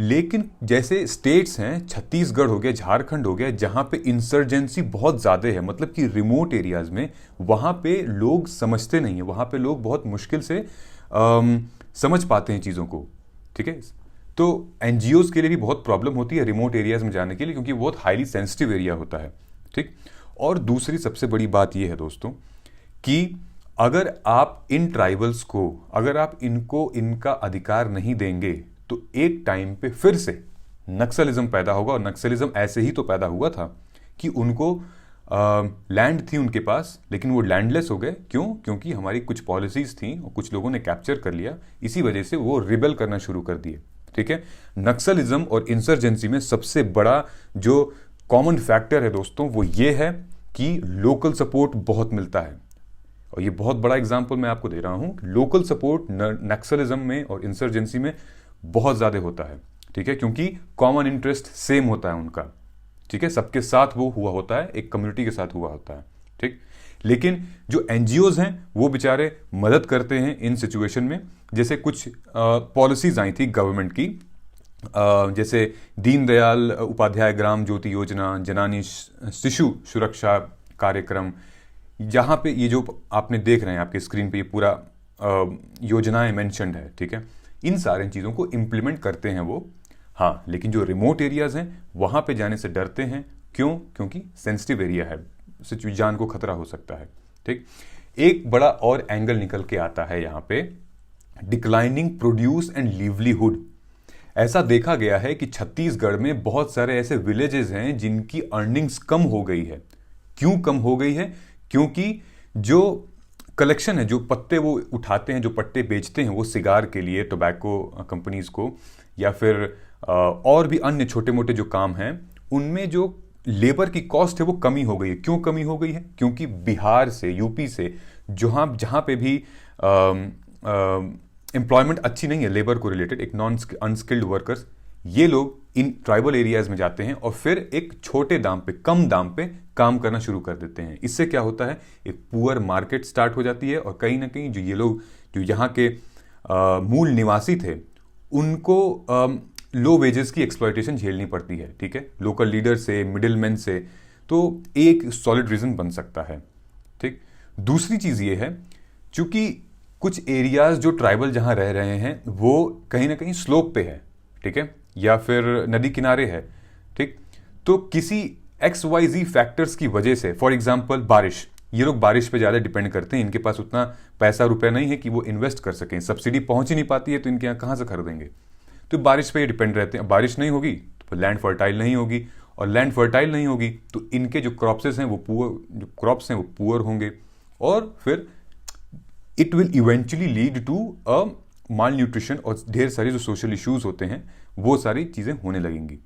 Speaker 2: लेकिन जैसे स्टेट्स हैं, छत्तीसगढ़ हो गया, झारखंड हो गया, जहां पे इंसर्जेंसी बहुत ज़्यादा है, मतलब कि रिमोट एरियाज में, वहां पे लोग समझते नहीं है, वहां पे लोग बहुत मुश्किल से समझ पाते हैं चीज़ों को, ठीक है। तो एनजीओज के लिए भी बहुत प्रॉब्लम होती है रिमोट एरियाज में जाने के लिए, क्योंकि बहुत हाईली सेंसिटिव एरिया होता है, ठीक। और दूसरी सबसे बड़ी बात यह है दोस्तों कि अगर आप इन ट्राइबल्स को, अगर आप इनको इनका अधिकार नहीं देंगे तो एक टाइम पे फिर से नक्सलिज्म पैदा होगा। और नक्सलिज्म ऐसे ही तो पैदा हुआ था कि उनको लैंड थी उनके पास, लेकिन वो लैंडलेस हो गए। क्यों? क्योंकि हमारी कुछ पॉलिसीज थी और कुछ लोगों ने कैप्चर कर लिया, इसी वजह से वो रिबेल करना शुरू कर दिए, ठीक है। नक्सलिज्म और इंसर्जेंसी में सबसे बड़ा जो कॉमन फैक्टर है दोस्तों, वो ये है कि लोकल सपोर्ट बहुत मिलता है। और ये बहुत बड़ा एग्जाम्पल मैं आपको दे रहा हूं, लोकल सपोर्ट नक्सलिज्म में और इंसर्जेंसी में बहुत ज्यादा होता है, ठीक है, क्योंकि कॉमन इंटरेस्ट सेम होता है उनका, ठीक है, सबके साथ वो हुआ होता है, एक कम्युनिटी के साथ हुआ होता है, ठीक। लेकिन जो एनजीओज हैं वो बेचारे मदद करते हैं इन सिचुएशन में। जैसे कुछ पॉलिसीज आई थी गवर्नमेंट की, जैसे दीनदयाल उपाध्याय ग्राम ज्योति योजना, जनानी शिशु सुरक्षा कार्यक्रम, जहां पे ये जो आपने देख रहे हैं आपके स्क्रीन पे, ये पूरा योजनाएं मेंशन्ड है, ठीक है। इन सारी चीज़ों को इम्प्लीमेंट करते हैं वो, हाँ। लेकिन जो रिमोट एरियाज हैं वहां पे जाने से डरते हैं। क्यों? क्योंकि सेंसिटिव एरिया है, जान को खतरा हो सकता है, ठीक। एक बड़ा और एंगल निकल के आता है यहाँ पे, डिक्लाइनिंग प्रोड्यूस एंड लिवलीहुड। ऐसा देखा गया है कि छत्तीसगढ़ में बहुत सारे ऐसे विलेजेस हैं जिनकी अर्निंग्स कम हो गई है। क्यों कम हो गई है? क्योंकि जो कलेक्शन है, जो पत्ते वो उठाते हैं, जो पट्टे बेचते हैं वो सिगार के लिए, टोबैको कंपनीज को, या फिर और भी अन्य छोटे मोटे जो काम हैं, उनमें जो लेबर की कॉस्ट है वो कमी हो गई है। क्यों कमी हो गई है? क्योंकि बिहार से, यूपी से, जहां पे भी एम्प्लॉयमेंट अच्छी नहीं है लेबर को रिलेटेड, एक नॉन अनस्किल्ड वर्कर्स, ये लोग इन ट्राइबल एरियाज में जाते हैं और फिर एक छोटे दाम पे, कम दाम पे काम करना शुरू कर देते हैं। इससे क्या होता है, एक पुअर मार्केट स्टार्ट हो जाती है और कहीं ना कहीं जो ये लोग जो यहाँ के मूल निवासी थे उनको लो वेजेस की एक्सप्लॉयटेशन झेलनी पड़ती है, ठीक है, लोकल लीडर से, मिडिल मैन से। तो एक सॉलिड रीजन बन सकता है, ठीक। दूसरी चीज ये है, चूंकि कुछ एरियाज जो ट्राइबल जहां रह रहे हैं वो कहीं ना कहीं स्लोप पे है, ठीक है, या फिर नदी किनारे है, ठीक। तो किसी XYZ फैक्टर्स की वजह से, फॉर एग्जाम्पल बारिश, ये लोग बारिश पे ज़्यादा डिपेंड करते हैं, इनके पास उतना पैसा रुपया नहीं है कि वो इन्वेस्ट कर सकें, सब्सिडी पहुंच ही नहीं पाती है, तो इनके यहाँ कहाँ से खरीदेंगे, तो बारिश पे ये डिपेंड रहते हैं। बारिश नहीं होगी तो लैंड फर्टाइल नहीं होगी, और लैंड फर्टाइल नहीं होगी तो इनके जो क्रॉप्स हैं वो पुअर होंगे, और फिर it will eventually lead to a malnutrition, और ढेर सारे जो सोशल इश्यूज होते हैं वो सारी चीज़ें होने लगेंगी।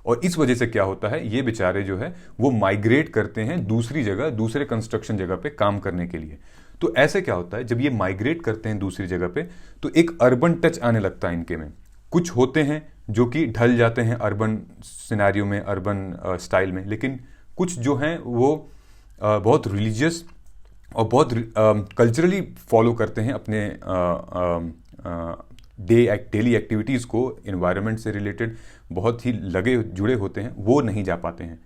Speaker 2: और इस वजह से क्या होता है, ये बेचारे जो है वो माइग्रेट करते हैं दूसरी जगह, दूसरे कंस्ट्रक्शन जगह पे काम करने के लिए। तो ऐसे क्या होता है, जब ये माइग्रेट करते हैं दूसरी जगह पे तो एक अर्बन टच आने लगता है इनके में। कुछ होते हैं जो कि ढल जाते हैं अर्बन सिनेरियो में, अर्बन स्टाइल में, लेकिन कुछ जो हैं वो बहुत रिलीजियस और बहुत कल्चरली फॉलो करते हैं अपने डेली एक्टिविटीज़ को, इन्वायरमेंट से रिलेटेड बहुत ही लगे जुड़े होते हैं, वो नहीं जा पाते हैं।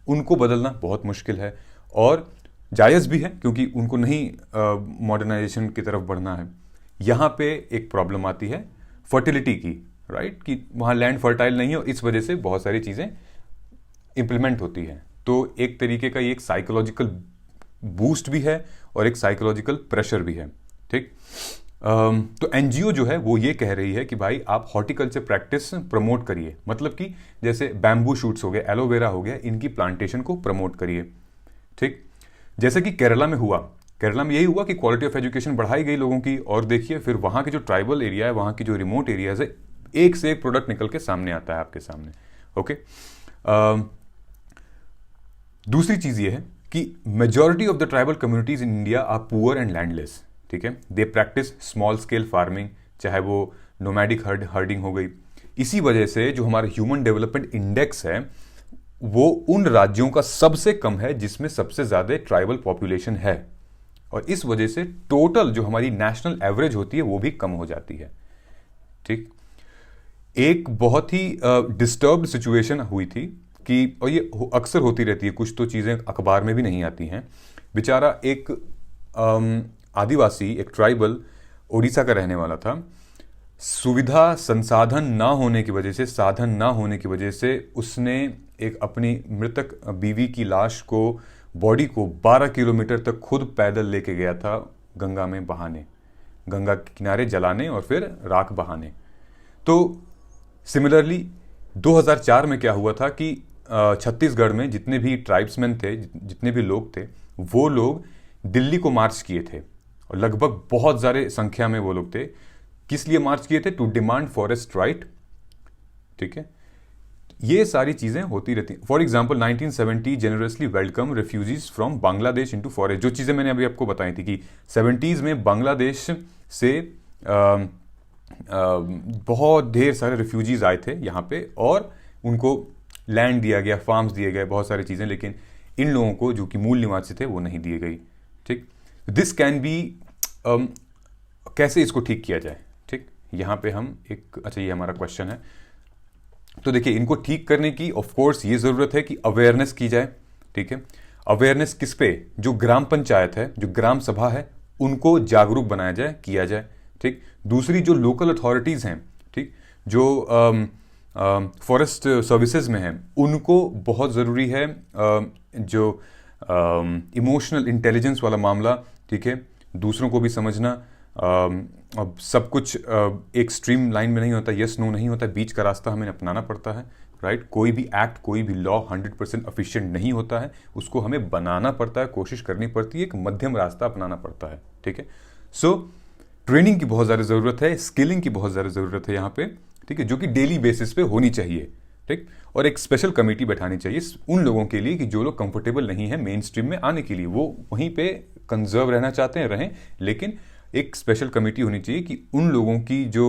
Speaker 2: उनको बदलना बहुत मुश्किल है और जायज़ भी है, क्योंकि उनको नहीं मॉडर्नाइजेशन की तरफ बढ़ना है। यहाँ पे एक प्रॉब्लम आती है फर्टिलिटी की, राइट, कि वहाँ लैंड फर्टाइल नहीं है और इस वजह से बहुत सारी चीज़ें इम्प्लीमेंट होती हैं। तो एक तरीके का ये एक साइकोलॉजिकल बूस्ट भी है और एक साइकोलॉजिकल प्रेशर भी है, ठीक। तो एनजीओ जो है वो ये कह रही है कि भाई आप हॉर्टिकल्चर प्रैक्टिस प्रमोट करिए, मतलब कि जैसे बैम्बू शूट्स हो गए, एलोवेरा हो गया, इनकी प्लांटेशन को प्रमोट करिए, ठीक। जैसे कि केरला में हुआ, केरला में यही हुआ कि क्वालिटी ऑफ एजुकेशन बढ़ाई गई लोगों की, और देखिए फिर वहाँ के जो ट्राइबल एरिया है, वहाँ की जो रिमोट एरियाज है, एक से एक प्रोडक्ट निकल के सामने आता है आपके सामने, ओके। दूसरी चीज़ ये है कि majority of the tribal communities in India are poor and landless, ठीक है। They practise small scale farming, चाहे वो नोमैडिक हर्डिंग हो गई। इसी वजह से जो हमारा ह्यूमन डेवलपमेंट इंडेक्स है वो उन राज्यों का सबसे कम है जिसमें सबसे ज़्यादा ट्राइबल पॉपुलेशन है, और इस वजह से टोटल जो हमारी नेशनल एवरेज होती है वो भी कम हो जाती है, ठीक। एक बहुत ही डिस्टर्ब्ड सिचुएशन हुई थी कि, और ये अक्सर होती रहती है, कुछ तो चीज़ें अखबार में भी नहीं आती हैं। बेचारा एक आदिवासी, एक ट्राइबल उड़ीसा का रहने वाला था, सुविधा संसाधन ना होने की वजह से, साधन ना होने की वजह से उसने एक अपनी मृतक बीवी की लाश को, बॉडी को 12 किलोमीटर तक खुद पैदल लेके गया था गंगा में बहाने, गंगा के किनारे जलाने और फिर राख बहाने। तो सिमिलरली 2004 में क्या हुआ था कि छत्तीसगढ़ में जितने भी ट्राइब्समैन थे, जितने भी लोग थे, वो लोग दिल्ली को मार्च किए थे, और लगभग बहुत ज़्यादा संख्या में वो लोग थे। किस लिए मार्च किए थे? टू डिमांड फॉरेस्ट राइट, ठीक है। ये सारी चीज़ें होती रहती हैं। For example 1970 generously welcome refugees from Bangladesh into forest, जो चीज़ें मैंने अभी आपको बताई थी कि 70s में बांग्लादेश से बहुत ढेर सारे रेफ्यूजीज आए थे यहाँ पे, और उनको लैंड दिया गया, फार्म्स दिए गए, बहुत सारी चीज़ें, लेकिन इन लोगों को जो कि मूल निवासी थे वो नहीं दिए गई, ठीक। दिस कैन बी, कैसे इसको ठीक किया जाए, ठीक। यहाँ पे हम एक, अच्छा ये हमारा क्वेश्चन है। तो देखिए, इनको ठीक करने की ऑफ कोर्स ये ज़रूरत है कि अवेयरनेस की जाए, ठीक है। अवेयरनेस किस पे? जो ग्राम पंचायत है, जो ग्राम सभा है, उनको जागरूक बनाया जाए, किया जाए, ठीक। दूसरी जो लोकल अथॉरिटीज़ हैं, ठीक, जो फॉरेस्ट सर्विसेज में हैं, उनको बहुत ज़रूरी है जो इमोशनल इंटेलिजेंस वाला मामला, ठीक है, दूसरों को भी समझना। अब सब कुछ एक स्ट्रीम लाइन में नहीं होता, यस नो नहीं होता, बीच का रास्ता हमें अपनाना पड़ता है, राइट। कोई भी एक्ट, कोई भी लॉ 100% एफिशिएंट नहीं होता है, उसको हमें बनाना पड़ता है, कोशिश करनी पड़ती है, एक मध्यम रास्ता अपनाना पड़ता है, ठीक है। सो ट्रेनिंग की बहुत ज़्यादा ज़रूरत है, स्किलिंग की बहुत ज़्यादा ज़रूरत है यहाँ पे, ठीक है, जो कि डेली बेसिस पे होनी चाहिए, ठीक। और एक स्पेशल कमेटी बैठानी चाहिए उन लोगों के लिए कि जो लोग कंफर्टेबल नहीं है मेन स्ट्रीम में आने के लिए, वो वहीं पे कंजर्व रहना चाहते हैं, रहें, लेकिन एक स्पेशल कमेटी होनी चाहिए कि उन लोगों की जो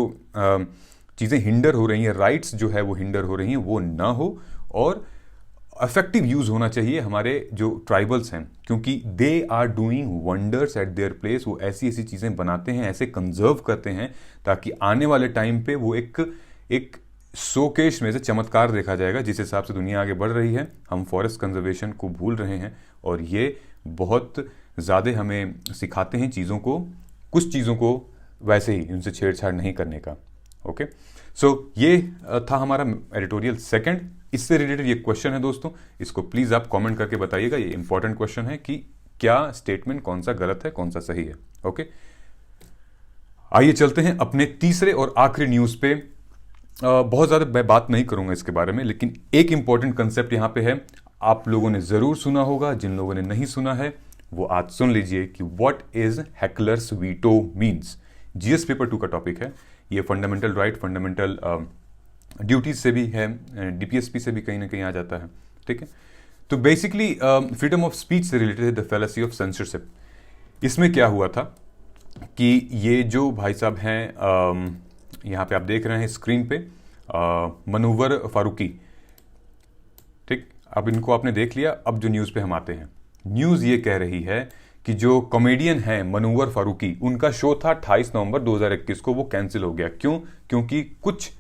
Speaker 2: चीज़ें हिंडर हो रही हैं, राइट्स जो है वो हिंडर हो रही हैं, वो ना हो, और इफेक्टिव यूज़ होना चाहिए हमारे जो ट्राइबल्स हैं, क्योंकि they are doing wonders at their place. वो ऐसी ऐसी चीज़ें बनाते हैं, ऐसे कंजर्व करते हैं, ताकि आने वाले टाइम पे वो एक शोकेश में से चमत्कार देखा जाएगा। जिस हिसाब से दुनिया आगे बढ़ रही है, हम फॉरेस्ट कंजर्वेशन को भूल रहे हैं, और ये बहुत ज़्यादा हमें सिखाते हैं चीज़ों को, कुछ चीज़ों को वैसे ही उनसे छेड़छाड़ नहीं करने का, ओके, सो ये था हमारा एडिटोरियल सेकंड। इससे रिलेटेड ये क्वेश्चन है दोस्तों, इसको प्लीज आप कमेंट करके बताइएगा। ये इंपॉर्टेंट क्वेश्चन है कि क्या स्टेटमेंट कौन सा गलत है, कौन सा सही है। ओके, आइए चलते हैं अपने तीसरे और आखिरी न्यूज पे। बहुत ज्यादा मैं बात नहीं करूंगा इसके बारे में, लेकिन एक इंपॉर्टेंट कंसेप्ट यहां पे है, आप लोगों ने जरूर सुना होगा, जिन लोगों ने नहीं सुना है वो आज सुन लीजिए कि what is heckler's veto means. GS paper 2 का टॉपिक है ये। फंडामेंटल राइट, फंडामेंटल ड्यूटीज से भी है, डीपीएसपी से भी कहीं ना कहीं आ जाता है, ठीक है। तो बेसिकली फ्रीडम ऑफ स्पीच से रिलेटेड है द फैलेसी ऑफ सेंसरशिप। इसमें क्या हुआ था कि ये जो भाई साहब हैं, यहाँ पे आप देख रहे हैं स्क्रीन पे, मनोवर फारूकी, ठीक। अब इनको आपने देख लिया, अब जो न्यूज़ पे हम आते हैं। न्यूज़ ये कह रही है कि जो कॉमेडियन है मनोवर फारूकी, उनका शो था 28 नवंबर 2021 को, वो कैंसिल हो गया। क्यों? क्योंकि कुछ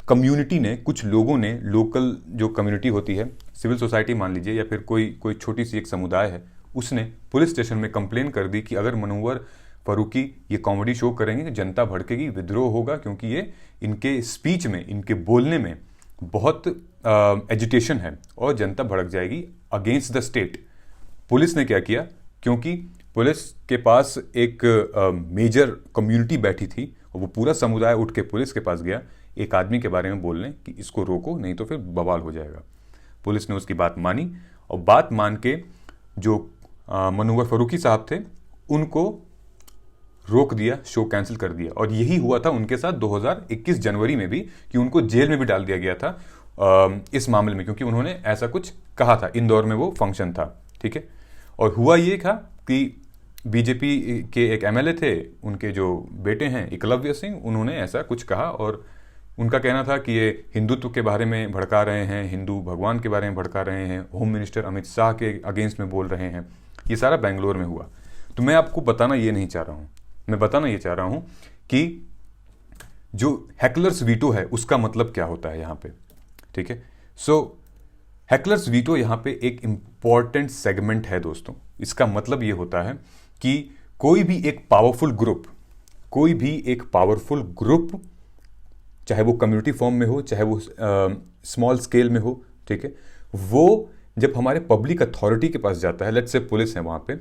Speaker 2: कम्युनिटी ने, कुछ लोगों ने, लोकल जो कम्युनिटी होती है, सिविल सोसाइटी मान लीजिए, या फिर कोई छोटी सी एक समुदाय है, उसने पुलिस स्टेशन में कंप्लेन कर दी कि अगर मनोवर फारूकी ये कॉमेडी शो करेंगे तो जनता भड़केगी, विद्रोह होगा, क्योंकि ये इनके स्पीच में, इनके बोलने में बहुत एजिटेशन है और जनता भड़क जाएगी अगेंस्ट द स्टेट। पुलिस ने क्या किया, क्योंकि पुलिस के पास एक मेजर कम्युनिटी बैठी थी और वो पूरा समुदाय उठ के पुलिस के पास गया एक आदमी के बारे में बोलने कि इसको रोको, नहीं तो फिर बवाल हो जाएगा। पुलिस ने उसकी बात मानी और बात मान के जो मनोवर फारूकी साहब थे उनको रोक दिया, शो कैंसिल कर दिया। और यही हुआ था उनके साथ 2021 जनवरी में भी, कि उनको जेल में भी डाल दिया गया था इस मामले में, क्योंकि उन्होंने ऐसा कुछ कहा था। इंदौर में वो फंक्शन था, ठीक है। और हुआ ये था कि बीजेपी के एक एमएलए थे, उनके जो बेटे हैं एकलव्य सिंह, उन्होंने ऐसा कुछ कहा और उनका कहना था कि ये हिंदुत्व के बारे में भड़का रहे हैं, हिंदू भगवान के बारे में भड़का रहे हैं, होम मिनिस्टर अमित शाह के अगेंस्ट में बोल रहे हैं। ये सारा बेंगलोर में हुआ। तो मैं आपको बताना ये नहीं चाह रहा हूँ, मैं बताना ये चाह रहा हूँ कि जो हैकलर्स वीटो है उसका मतलब क्या होता है यहाँ पे, ठीक है। सो हैकलर्स वीटो यहाँ पे एक इंपॉर्टेंट सेगमेंट है दोस्तों। इसका मतलब ये होता है कि कोई भी एक पावरफुल ग्रुप, चाहे वो कम्युनिटी फॉर्म में हो, चाहे वो स्मॉल स्केल में हो, ठीक है, वो जब हमारे पब्लिक अथॉरिटी के पास जाता है, लेट्स से पुलिस है वहां पे,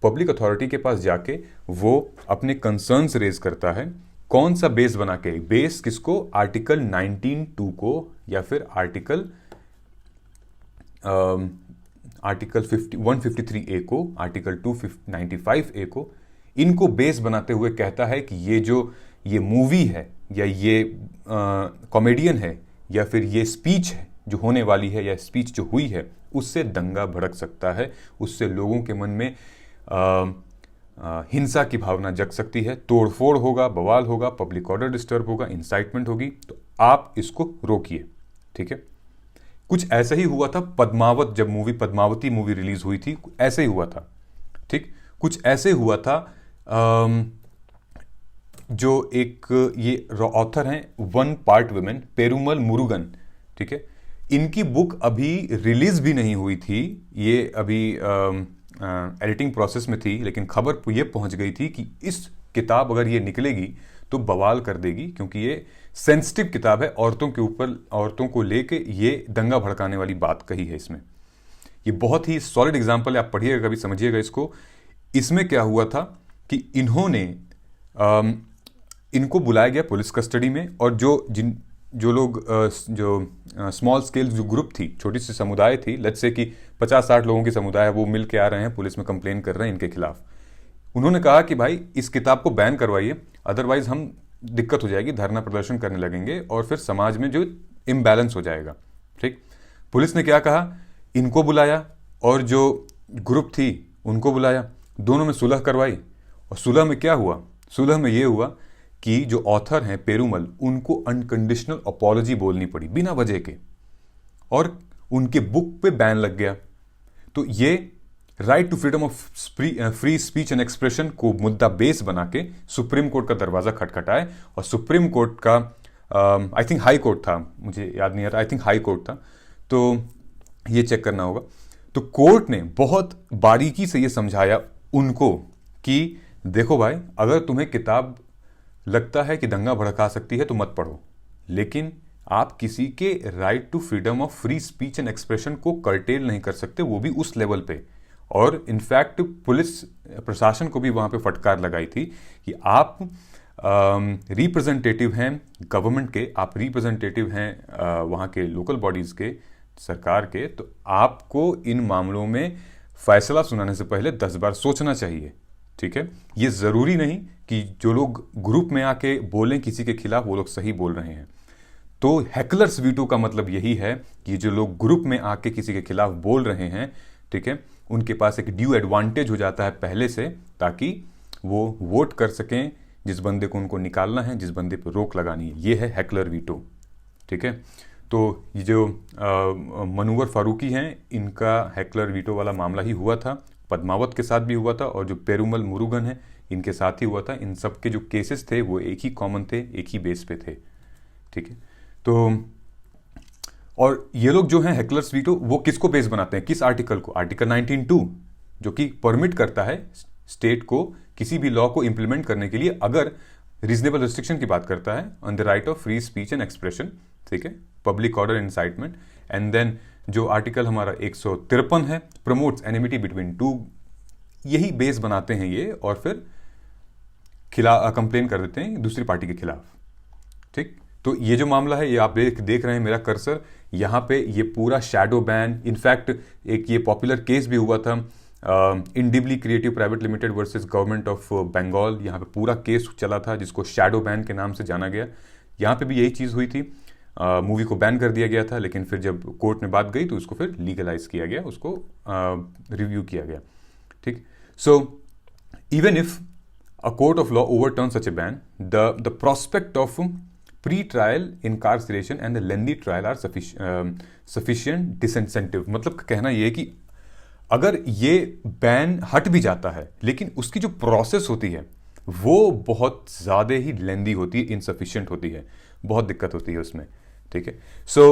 Speaker 2: पब्लिक अथॉरिटी के पास जाके वो अपने कंसर्न्स रेज करता है। कौन सा बेस बना के? बेस किसको? आर्टिकल 19(2) को, या फिर आर्टिकल 153A को, आर्टिकल 295A को, इनको बेस बनाते हुए कहता है कि ये मूवी है, या ये कॉमेडियन है, या फिर ये स्पीच है जो होने वाली है, या स्पीच जो हुई है, उससे दंगा भड़क सकता है, उससे लोगों के मन में हिंसा की भावना जग सकती है, तोड़फोड़ होगा, बवाल होगा, पब्लिक ऑर्डर डिस्टर्ब होगा, इंसाइटमेंट होगी। तो आप इसको रोकिए, ठीक है। कुछ ऐसा ही हुआ था पद्मावत, जब पद्मावती मूवी रिलीज हुई थी, ऐसे ही हुआ था, ठीक। कुछ ऐसे हुआ था जो एक ये ऑथर हैं one part women, Perumal Murugan, ठीक है। इनकी बुक अभी रिलीज भी नहीं हुई थी, ये अभी एडिटिंग प्रोसेस में थी, लेकिन खबर ये पहुंच गई थी कि इस किताब अगर ये निकलेगी तो बवाल कर देगी, क्योंकि ये सेंसिटिव किताब है, औरतों के ऊपर, औरतों को लेके ये दंगा भड़काने वाली बात कही है इसमें। ये बहुत ही सॉलिड एग्जांपल है, आप पढ़िएगा, कभी समझिएगा इसको। इसमें क्या हुआ था कि इनको बुलाया गया पुलिस कस्टडी में, और जो लोग जो स्मॉल स्केल जो ग्रुप थी, छोटी सी समुदाय थी, लेट्स से कि 50-60 लोगों की समुदाय है, वो मिल के आ रहे हैं, पुलिस में कंप्लेन कर रहे हैं इनके खिलाफ। उन्होंने कहा कि भाई इस किताब को बैन करवाइए, अदरवाइज हम दिक्कत हो जाएगी, धरना प्रदर्शन करने लगेंगे और फिर समाज में जो इम्बैलेंस हो जाएगा, ठीक। पुलिस ने क्या कहा, इनको बुलाया और जो ग्रुप थी उनको बुलाया, दोनों में सुलह करवाई। और सुलह में क्या हुआ? सुलह में ये हुआ कि जो ऑथर हैं पेरुमल, उनको अनकंडीशनल अपॉलॉजी बोलनी पड़ी बिना वजह के, और उनके बुक पे बैन लग गया। तो ये right to freedom of free speech and expression को मुद्दा बेस बना के सुप्रीम कोर्ट का दरवाजा खटखटाए, और सुप्रीम कोर्ट का आई थिंक हाई कोर्ट था, मुझे याद नहीं आ रहा, आई थिंक हाई कोर्ट था, तो ये चेक करना होगा। तो कोर्ट ने बहुत बारीकी से ये समझाया उनको कि देखो भाई, अगर तुम्हें किताब लगता है कि दंगा भड़का सकती है तो मत पढ़ो, लेकिन आप किसी के right to freedom of free speech and expression को कर्टेल नहीं कर सकते, वो भी उस लेवल पे। और इनफैक्ट पुलिस प्रशासन को भी वहाँ पे फटकार लगाई थी कि आप रिप्रेजेंटेटिव हैं गवर्नमेंट के, आप रिप्रेजेंटेटिव हैं वहाँ के लोकल बॉडीज़ के, सरकार के, तो आपको इन मामलों में फैसला सुनाने से पहले 10 बार सोचना चाहिए। ठीक है, ये ज़रूरी नहीं कि जो लोग ग्रुप में आके बोलें किसी के खिलाफ वो लोग सही बोल रहे हैं। तो हैकलर्स वीटो का मतलब यही है कि जो लोग ग्रुप में आके किसी के खिलाफ बोल रहे हैं, ठीक है, उनके पास एक ड्यू एडवांटेज हो जाता है पहले से, ताकि वो वोट कर सकें जिस बंदे को उनको निकालना है, जिस बंदे पर रोक लगानी है। ये है हैकलर वीटो। ठीक है, तो ये जो मनोवर फारूकी हैं, इनका हैकलर वीटो वाला मामला ही हुआ था, पद्मावत के साथ भी हुआ था, और जो पेरुमल मुरुगन है इनके साथ ही हुआ था। इन सब के जो केसेस थे वो एक ही कॉमन थे, एक ही बेस पे थे। ठीक है, तो और ये लोग जो हैं हैकलर्स वीटो, वो किसको बेस बनाते हैं, किस आर्टिकल को? आर्टिकल 19(2) जो कि परमिट करता है स्टेट को किसी भी लॉ को इंप्लीमेंट करने के लिए, अगर रीजनेबल रिस्ट्रिक्शन की बात करता है, on the right of free speech and expression, ठीक है, public order incitement. And then जो आर्टिकल हमारा 153 है, प्रमोट्स एनिमिटी बिटवीन टू, यही बेस बनाते हैं ये, और फिर कंप्लेन कर देते हैं दूसरी पार्टी के खिलाफ। ठीक, तो ये जो मामला है, ये आप देख रहे हैं मेरा कर्सर, यहाँ पे ये पूरा शैडो बैन, इनफैक्ट एक ये पॉपुलर केस भी हुआ था, Indibility creative private limited versus government of Bengal. यहाँ पे पूरा केस चला था जिसको शैडो बैन के नाम से जाना गया। यहाँ पे भी यही चीज़ हुई थी, मूवी को बैन कर दिया गया था, लेकिन फिर जब कोर्ट में बात गई तो उसको फिर लीगलाइज किया गया, उसको रिव्यू किया गया। ठीक, so even if a court of law overturns such a ban, the prospect of pre-trial incarceration and the lengthy trial are sufficient disincentive। मतलब कहना यह है कि अगर ये बैन हट भी जाता है, लेकिन उसकी जो प्रोसेस होती है वो बहुत ज़्यादा ही लेंदी होती है, इनसफिशियंट होती है, बहुत दिक्कत होती है उसमें। ठीक है, सो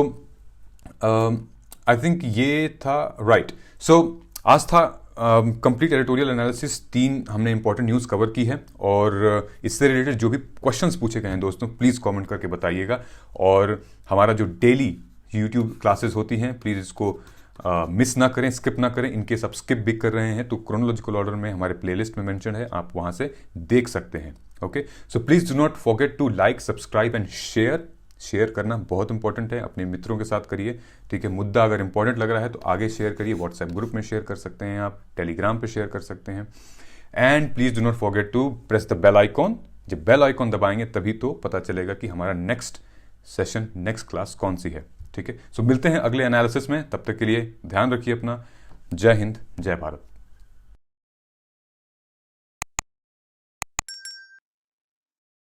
Speaker 2: आई थिंक ये था राइट। सो आज था कंप्लीट एडिटोरियल एनालिसिस, 3 हमने इंपॉर्टेंट न्यूज़ कवर की है, और इससे रिलेटेड जो भी क्वेश्चंस पूछे गए हैं दोस्तों, प्लीज़ कमेंट करके बताइएगा। और हमारा जो डेली यूट्यूब क्लासेस होती हैं, प्लीज़ इसको मिस ना करें, स्किप ना करें। इनकेस आप स्किप भी कर रहे हैं तो क्रोनोलॉजिकल ऑर्डर में हमारे प्लेलिस्ट में मेंशन है, आप वहाँ से देख सकते हैं। Okay, so please do not forget to like, subscribe and share करना बहुत इंपॉर्टेंट है, अपने मित्रों के साथ करिए। ठीक है, मुद्दा अगर इंपॉर्टेंट लग रहा है तो आगे शेयर करिए, व्हाट्सएप ग्रुप में शेयर कर सकते हैं, आप टेलीग्राम पे शेयर कर सकते हैं। And please do not forget to press the bell icon. जब बेल आइकॉन दबाएंगे तभी तो पता चलेगा कि हमारा नेक्स्ट सेशन, नेक्स्ट क्लास कौन सी है। ठीक है, सो मिलते हैं अगले एनालिसिस में, तब तक के लिए ध्यान रखिए अपना। जय हिंद, जय भारत।